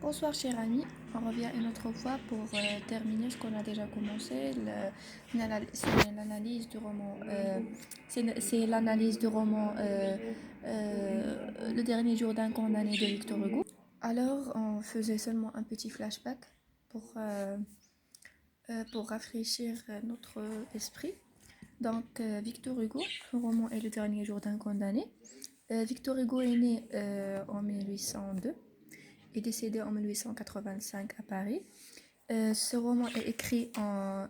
Bonsoir chers amis, on revient une autre fois pour terminer ce qu'on a déjà commencé. C'est l'analyse du roman. C'est l'analyse du roman Le dernier jour d'un condamné de Victor Hugo. Alors on faisait seulement un petit flashback pour rafraîchir notre esprit. Donc Victor Hugo, le roman est Le dernier jour d'un condamné. Victor Hugo est né en 1802 et décédé en 1885 à Paris. Ce roman est écrit en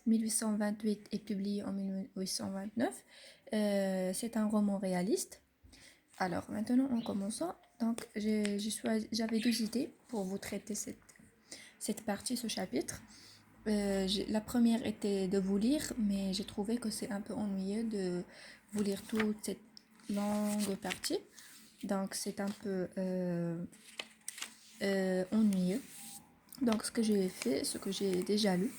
1828 et publié en 1829. C'est un roman réaliste. Alors maintenant en commençant, donc j'avais deux idées pour vous traiter cette partie, ce chapitre. La première était de vous lire, mais j'ai trouvé que c'est un peu ennuyeux de vous lire toute cette longue partie. Donc c'est un peu ennuyeux. Donc ce que j'ai fait, ce que j'ai déjà lu,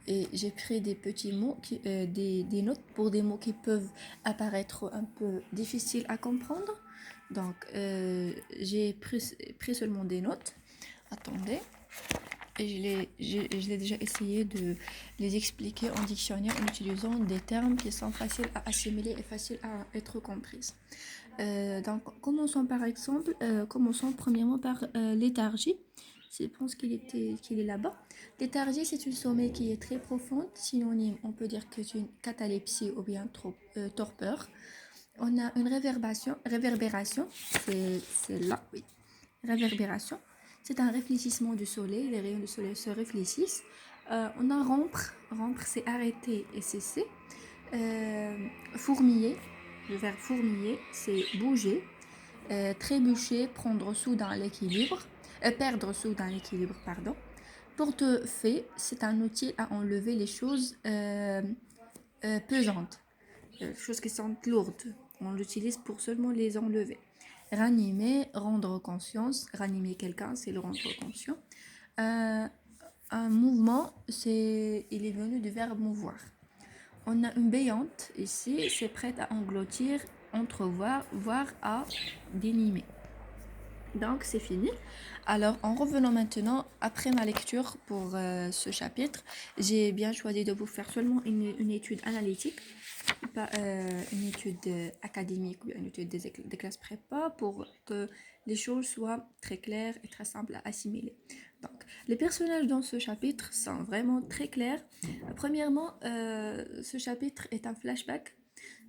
et j'ai pris des petits mots, des notes pour des mots qui peuvent apparaître un peu difficiles à comprendre. Donc j'ai pris seulement des notes. Attendez. Et je l'ai déjà essayé de les expliquer en dictionnaire en utilisant des termes qui sont faciles à assimiler et faciles à être comprises. Donc commençons par exemple, commençons premièrement par léthargie. Je pense qu'il est là-bas. Léthargie, c'est une sommeil qui est très profonde. Synonyme, on peut dire que c'est une catalepsie ou bien torpeur. On a une réverbération, c'est là, oui. Réverbération, c'est un réfléchissement du soleil, les rayons du soleil se réfléchissent. On a rompre c'est arrêter et cesser. Fourmiller, le verbe fourmiller, c'est bouger. Trébucher, prendre soudain l'équilibre, perdre soudain l'équilibre, pardon. Portefeuille, c'est un outil à enlever les choses pesantes, choses qui sont lourdes. On l'utilise pour seulement les enlever. Ranimer, rendre conscience. Ranimer quelqu'un, c'est le rendre conscient. Un mouvement, il est venu du verbe mouvoir. On a une béante ici, c'est prête à engloutir, entrevoir, voire à dénimer. Donc c'est fini. Alors en revenant maintenant, après ma lecture pour ce chapitre, j'ai bien choisi de vous faire seulement une étude analytique, pas une étude académique ou une étude des classes prépa pour que les choses soient très claires et très simples à assimiler. Donc les personnages dans ce chapitre sont vraiment très clairs. Premièrement, ce chapitre est un flashback.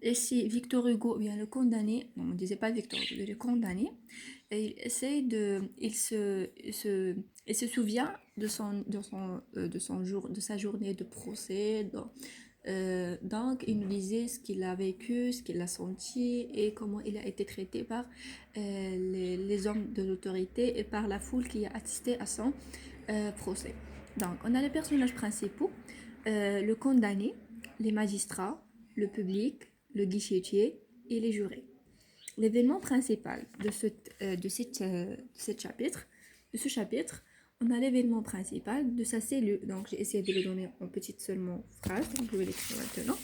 Et si Victor Hugo vient le condamner, non, on ne disait pas Victor Hugo, le condamner, et il essaye il se souvient de sa journée de procès. Donc, il nous disait ce qu'il a vécu, ce qu'il a senti et comment il a été traité par les hommes de l'autorité et par la foule qui a assisté à son procès. Donc, on a les personnages principaux, le condamné, les magistrats, le public, le guichetier et les jurés. L'événement principal de ce chapitre, on a l'événement principal de sa cellule. Donc j'ai essayé de le donner en petites seulement phrases, donc je vais l'écrire maintenant.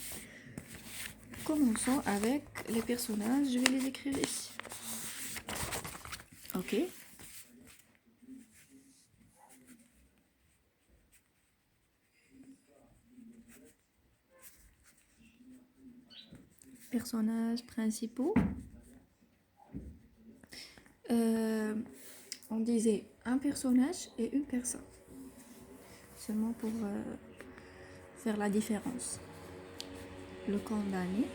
Commençons avec les personnages, je vais les écrire ici. Ok. Personnages principaux. On disait un personnage et une personne. Seulement pour faire la différence. Le condamné.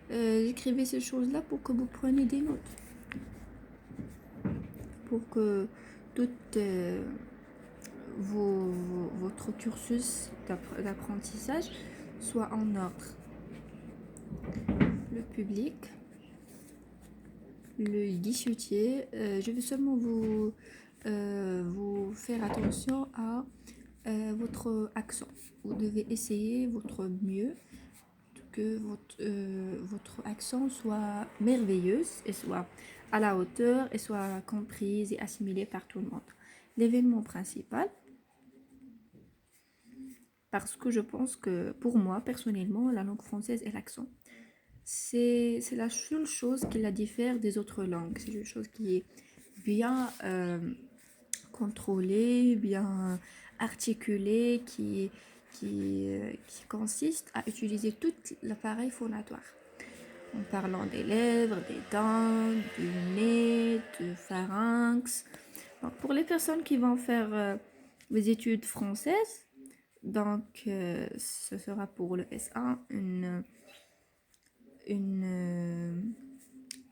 J'écrivais ces choses-là pour que vous preniez des notes. Pour que toute votre cursus d'apprentissage soit en ordre. Le public, le guichetier, je vais seulement vous faire attention à votre accent. Vous devez essayer votre mieux que votre accent soit merveilleuse et soit à la hauteur et soit comprise et assimilée par tout le monde. L'événement principal, parce que je pense que pour moi, personnellement, la langue française et l'accent, c'est la seule chose qui la diffère des autres langues. C'est une chose qui est bien contrôlé, bien articulé, qui consiste à utiliser tout l'appareil phonatoire. En parlant des lèvres, des dents, du nez, du pharynx. Donc, pour les personnes qui vont faire des études françaises, donc ce sera pour le S1 une, euh,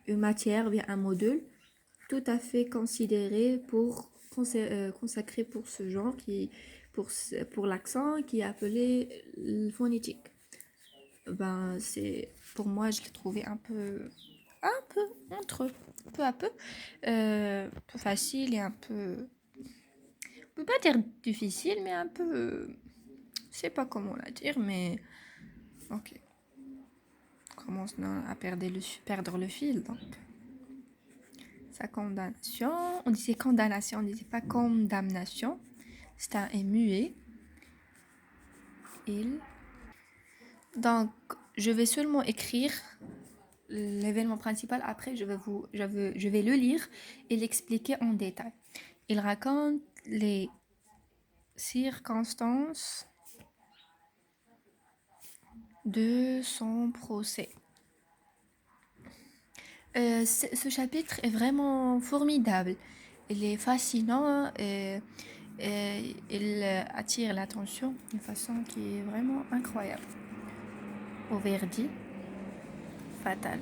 une matière, bien un module tout à fait considéré pour consacré pour ce genre pour l'accent qui est appelé phonétique. Ben c'est pour moi je l'ai trouvé un peu entre peu à peu facile et un peu on peut pas dire difficile mais un peu je sais pas comment la dire mais ok on commence à perdre le fil donc sa condamnation on disait pas condamnation c'est un est muet il donc je vais seulement écrire l'événement principal après je vais le lire et l'expliquer en détail. Il raconte les circonstances de son procès. Ce chapitre est vraiment formidable. Il est fascinant et il attire l'attention d'une façon qui est vraiment incroyable. Au verdict fatal.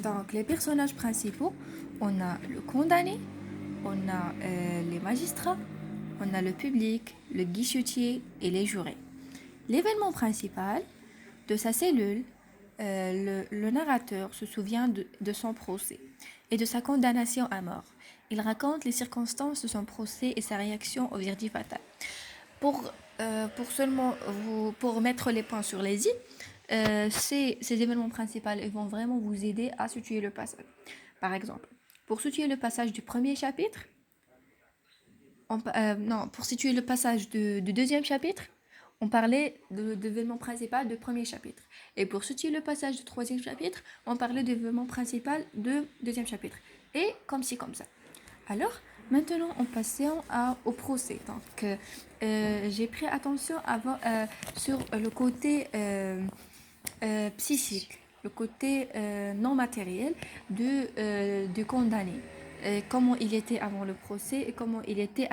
Donc, les personnages principaux, on a le condamné, on a les magistrats, on a le public, le guichetier et les jurés. L'événement principal de sa cellule, le narrateur se souvient de son procès et de sa condamnation à mort. Il raconte les circonstances de son procès et sa réaction au verdict fatal. Pour mettre les points sur les i, ces événements principaux ils vont vraiment vous aider à situer le passage. Par exemple, pour situer le passage du premier chapitre, pour situer le passage du deuxième chapitre, on parlait de l'événement principal du premier chapitre. Et pour situer le passage du troisième chapitre, on parlait de l'événement principal du deuxième chapitre. Et comme ci, comme ça. Alors, maintenant, on passe au procès. Donc, j'ai pris attention sur le côté psychique, le côté non matériel du condamné. Comment il était avant le procès et comment il était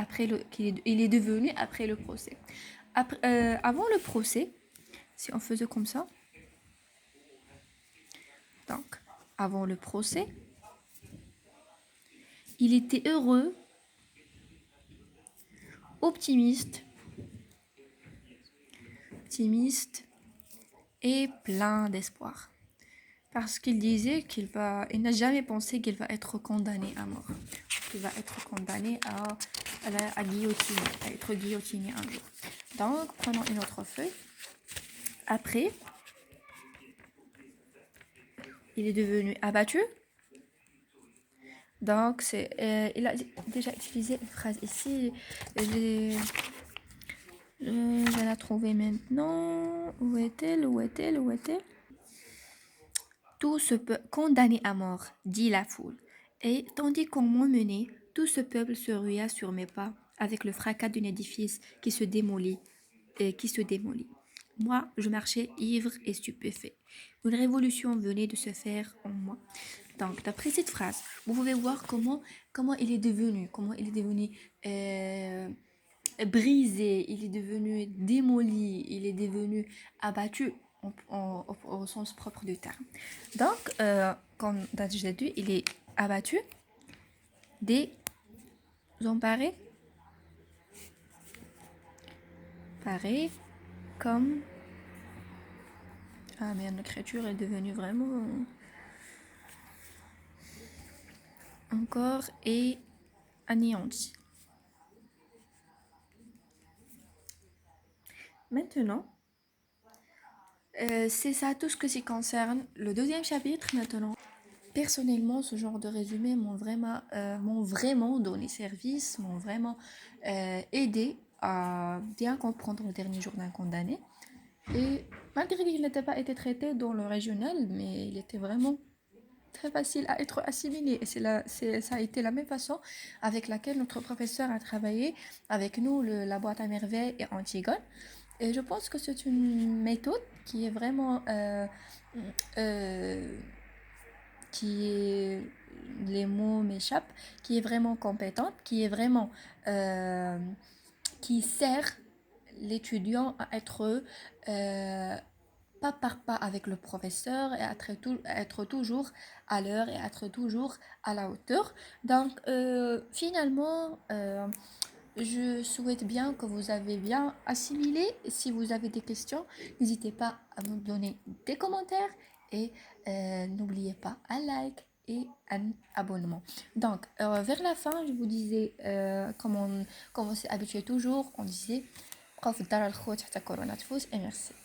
il est devenu après le procès. Avant le procès, si on faisait comme ça, donc avant le procès, il était heureux, optimiste et plein d'espoir. Parce qu'il disait il n'a jamais pensé qu'il va être condamné à mort. Qu'il va être condamné à être guillotiné un jour. Donc, prenons une autre feuille. Après, il est devenu abattu. Donc, il a déjà utilisé une phrase ici. Je vais la trouver maintenant. Où est-elle? Tout se peut condamner à mort, dit la foule. Et tandis qu'on m'emmenait, tout ce peuple se rua sur mes pas, avec le fracas d'un édifice qui se démolit. Moi, je marchais ivre et stupéfait. Une révolution venait de se faire en moi. Donc, d'après cette phrase, vous pouvez voir comment il est devenu brisé, il est devenu démoli, il est devenu abattu au sens propre du terme. Donc, comme j'ai dit, il est abattu, désemparé, paré, comme... Ah merde, l'écriture est devenue vraiment... Encore et anéanti. Maintenant, c'est ça tout ce que s'y concerne le deuxième chapitre maintenant. Personnellement, ce genre de résumé m'ont vraiment donné service, m'ont vraiment aidé à bien comprendre le dernier jour d'un condamné. Et malgré qu'il n'était pas été traité dans le régional, mais il était vraiment très facile à être assimilé. Et ça a été la même façon avec laquelle notre professeur a travaillé avec nous, la boîte à merveilles et Antigone. Et je pense que c'est une méthode qui est vraiment, euh, qui est, les mots m'échappent, qui est vraiment compétente, qui est vraiment, euh, qui sert l'étudiant à être pas par pas avec le professeur et être toujours à l'heure et être toujours à la hauteur. Donc finalement, je souhaite bien que vous avez bien assimilé. Si vous avez des questions, n'hésitez pas à me donner des commentaires et n'oubliez pas un like et un abonnement. Donc, vers la fin, je vous disais, comme on s'est habitué toujours, on disait prof دار الخوت حتى كورونا تفوت et merci.